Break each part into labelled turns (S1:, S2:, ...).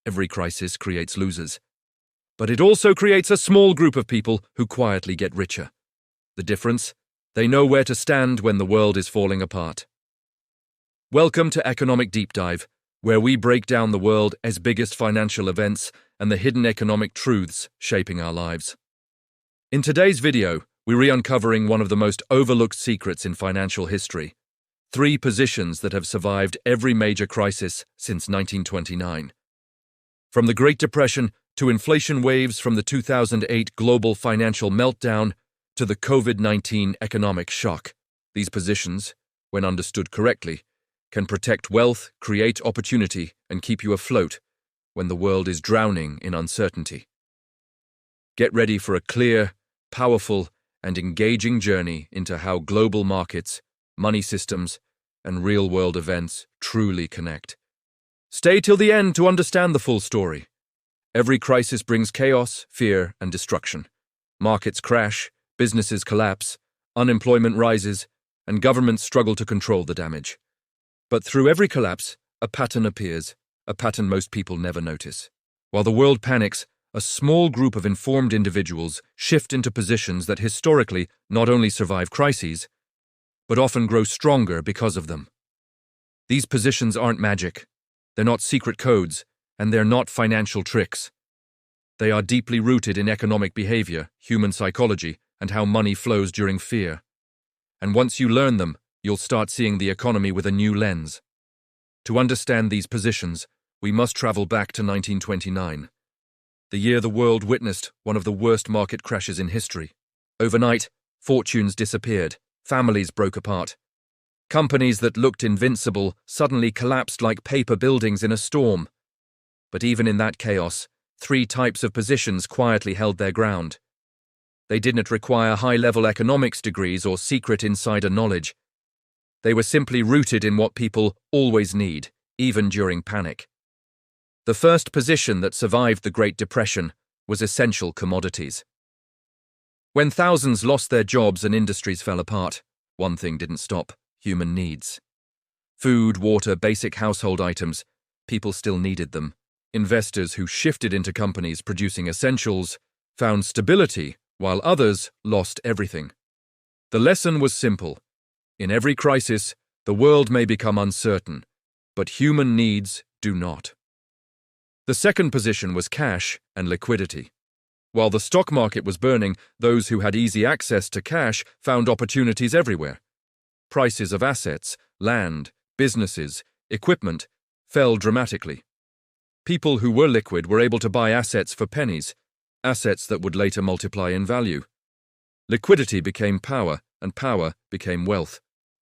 S1: Every crisis creates losers. But it also creates a small group of people who quietly get richer. The difference? They know where to stand when the world is falling apart. Welcome to Economic Deep Dive, where we break down the world's biggest financial events and the hidden economic truths shaping our lives. In today's video, we're uncovering one of the most overlooked secrets in financial history: 3 positions that have survived every major crisis since 1929. From the Great Depression to inflation waves, from the 2008 global financial meltdown to the COVID-19 economic shock, these positions, when understood correctly, can protect wealth, create opportunity, and keep you afloat when the world is drowning in uncertainty. Get ready for a clear, powerful, and engaging journey into how global markets, money systems, and real-world events truly connect. Stay till the end to understand the full story. Every crisis brings chaos, fear, and destruction. Markets crash, businesses collapse, unemployment rises, and governments struggle to control the damage. But through every collapse, a pattern appears, a pattern most people never notice. While the world panics, a small group of informed individuals shift into positions that historically not only survive crises, but often grow stronger because of them. These positions aren't magic. They're not secret codes, and they're not financial tricks. They are deeply rooted in economic behavior, human psychology, and how money flows during fear. And once you learn them, you'll start seeing the economy with a new lens. To understand these positions, we must travel back to 1929, the year the world witnessed one of the worst market crashes in history. Overnight, fortunes disappeared, families broke apart. Companies that looked invincible suddenly collapsed like paper buildings in a storm. But even in that chaos, 3 types of positions quietly held their ground. They didn't require high-level economics degrees or secret insider knowledge. They were simply rooted in what people always need, even during panic. The first position that survived the Great Depression was essential commodities. When thousands lost their jobs and industries fell apart, one thing didn't stop: human needs. Food, water, basic household items, people still needed them. Investors who shifted into companies producing essentials found stability, while others lost everything. The lesson was simple. In every crisis, the world may become uncertain, but human needs do not. The second position was cash and liquidity. While the stock market was burning, those who had easy access to cash found opportunities everywhere. Prices of assets, land, businesses, equipment fell dramatically. People who were liquid were able to buy assets for pennies, assets that would later multiply in value. Liquidity became power, and power became wealth.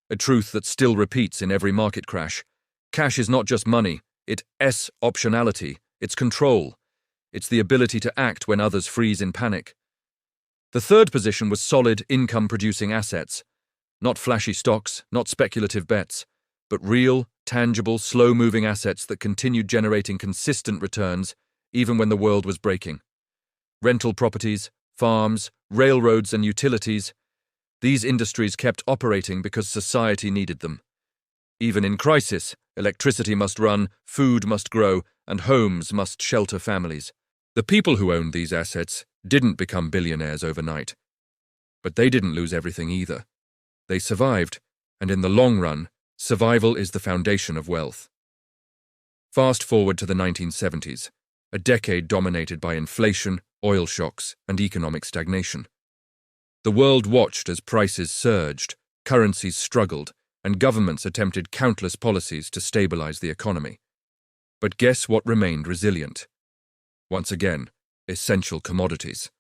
S1: A truth that still repeats in every market crash. Cash is not just money, it's optionality, it's control. It's the ability to act when others freeze in panic. The third position was solid income-producing assets. Not flashy stocks, not speculative bets, but real, tangible, slow-moving assets that continued generating consistent returns even when the world was breaking. Rental properties, farms, railroads, and utilities. These industries kept operating because society needed them. Even in crisis, electricity must run, food must grow, and homes must shelter families. The people who owned these assets didn't become billionaires overnight. But they didn't lose everything either. They survived, and in the long run, survival is the foundation of wealth. Fast forward to the 1970s, a decade dominated by inflation, oil shocks, and economic stagnation. The world watched as prices surged, currencies struggled, and governments attempted countless policies to stabilize the economy. But guess what remained resilient? Once again, essential commodities.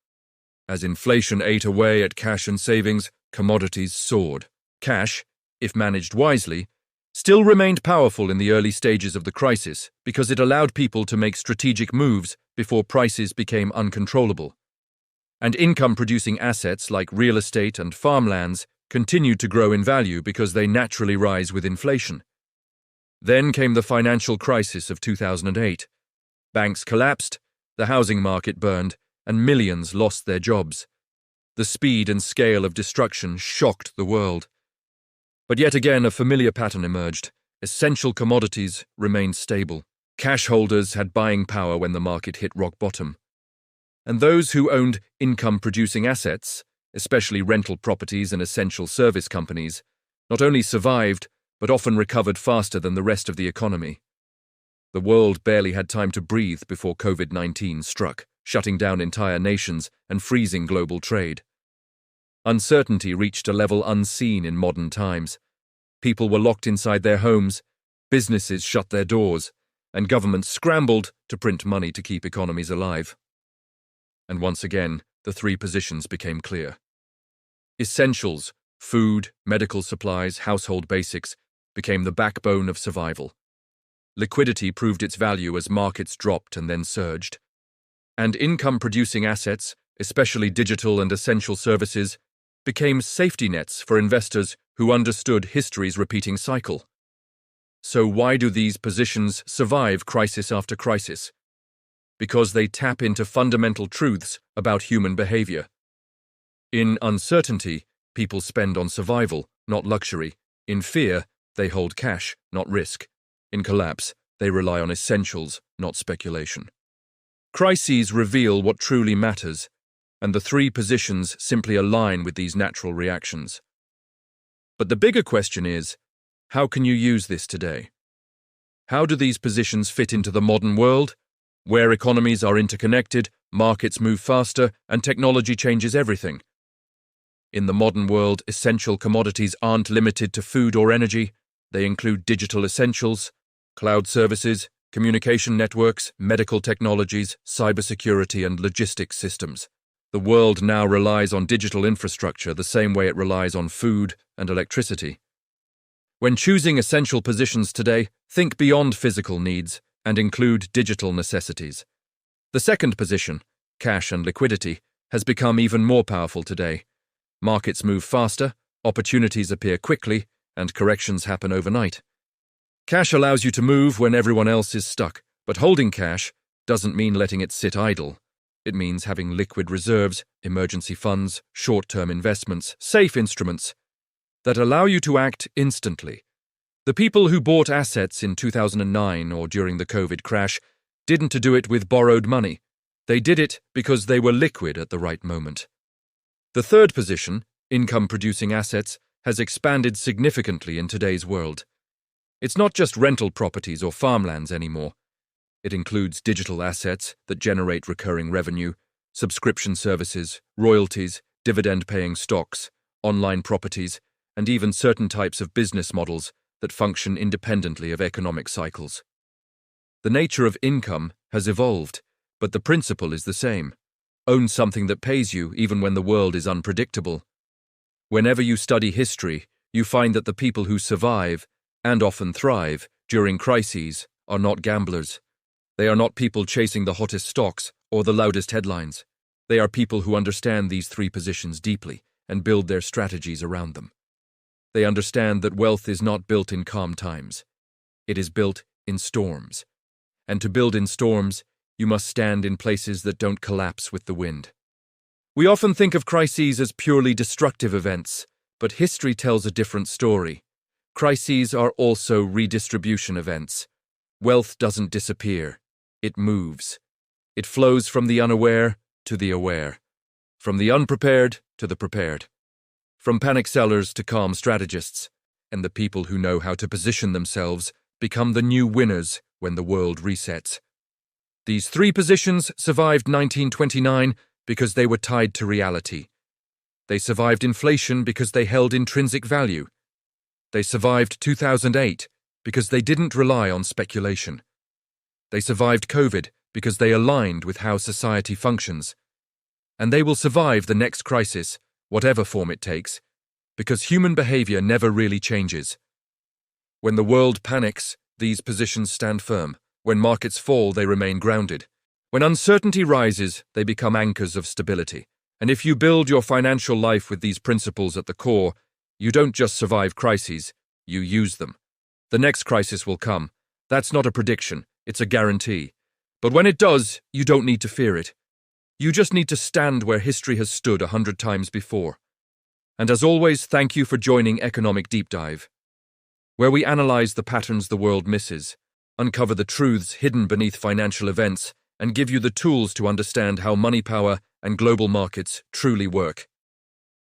S1: As inflation ate away at cash and savings, commodities soared. Cash, if managed wisely, still remained powerful in the early stages of the crisis because it allowed people to make strategic moves before prices became uncontrollable. And income-producing assets like real estate and farmlands continued to grow in value because they naturally rise with inflation. Then came the financial crisis of 2008. Banks collapsed, the housing market burned, and millions lost their jobs. The speed and scale of destruction shocked the world. But yet again, a familiar pattern emerged. Essential commodities remained stable. Cash holders had buying power when the market hit rock bottom. And those who owned income-producing assets, especially rental properties and essential service companies, not only survived, but often recovered faster than the rest of the economy. The world barely had time to breathe before COVID-19 struck, shutting down entire nations and freezing global trade. Uncertainty reached a level unseen in modern times. People were locked inside their homes, businesses shut their doors, and governments scrambled to print money to keep economies alive. And once again, the three positions became clear. Essentials, food, medical supplies, household basics, became the backbone of survival. Liquidity proved its value as markets dropped and then surged. And income-producing assets, especially digital and essential services, became safety nets for investors who understood history's repeating cycle. So why do these positions survive crisis after crisis? Because they tap into fundamental truths about human behavior. In uncertainty, people spend on survival, not luxury. In fear, they hold cash, not risk. In collapse, they rely on essentials, not speculation. Crises reveal what truly matters, and the three positions simply align with these natural reactions. But the bigger question is, how can you use this today? How do these positions fit into the modern world, where economies are interconnected, markets move faster, and technology changes everything? In the modern world, essential commodities aren't limited to food or energy. They include digital essentials, cloud services, communication networks, medical technologies, cybersecurity, and logistics systems. The world now relies on digital infrastructure the same way it relies on food and electricity. When choosing essential positions today, think beyond physical needs and include digital necessities. The second position, cash and liquidity, has become even more powerful today. Markets move faster, opportunities appear quickly, and corrections happen overnight. Cash allows you to move when everyone else is stuck, but holding cash doesn't mean letting it sit idle. It means having liquid reserves, emergency funds, short-term investments, safe instruments that allow you to act instantly. The people who bought assets in 2009 or during the COVID crash didn't do it with borrowed money. They did it because they were liquid at the right moment. The third position, income-producing assets, has expanded significantly in today's world. It's not just rental properties or farmlands anymore. It includes digital assets that generate recurring revenue, subscription services, royalties, dividend-paying stocks, online properties, and even certain types of business models that function independently of economic cycles. The nature of income has evolved, but the principle is the same. Own something that pays you even when the world is unpredictable. Whenever you study history, you find that the people who survive, and often thrive, during crises are not gamblers. They are not people chasing the hottest stocks or the loudest headlines. They are people who understand these three positions deeply and build their strategies around them. They understand that wealth is not built in calm times. It is built in storms. And to build in storms, you must stand in places that don't collapse with the wind. We often think of crises as purely destructive events, but history tells a different story. Crises are also redistribution events. Wealth doesn't disappear. It moves. It flows from the unaware to the aware, from the unprepared to the prepared, from panic sellers to calm strategists, and the people who know how to position themselves become the new winners when the world resets. These three positions survived 1929 because they were tied to reality. They survived inflation because they held intrinsic value. They survived 2008 because they didn't rely on speculation. They survived COVID because they aligned with how society functions. And they will survive the next crisis, whatever form it takes, because human behavior never really changes. When the world panics, these positions stand firm. When markets fall, they remain grounded. When uncertainty rises, they become anchors of stability. And if you build your financial life with these principles at the core, you don't just survive crises, you use them. The next crisis will come. That's not a prediction, it's a guarantee. But when it does, you don't need to fear it. You just need to stand where history has stood 100 times before. And as always, thank you for joining Economic Deep Dive, where we analyze the patterns the world misses, uncover the truths hidden beneath financial events, and give you the tools to understand how money power and global markets truly work.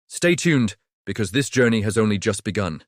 S1: Stay tuned, because this journey has only just begun.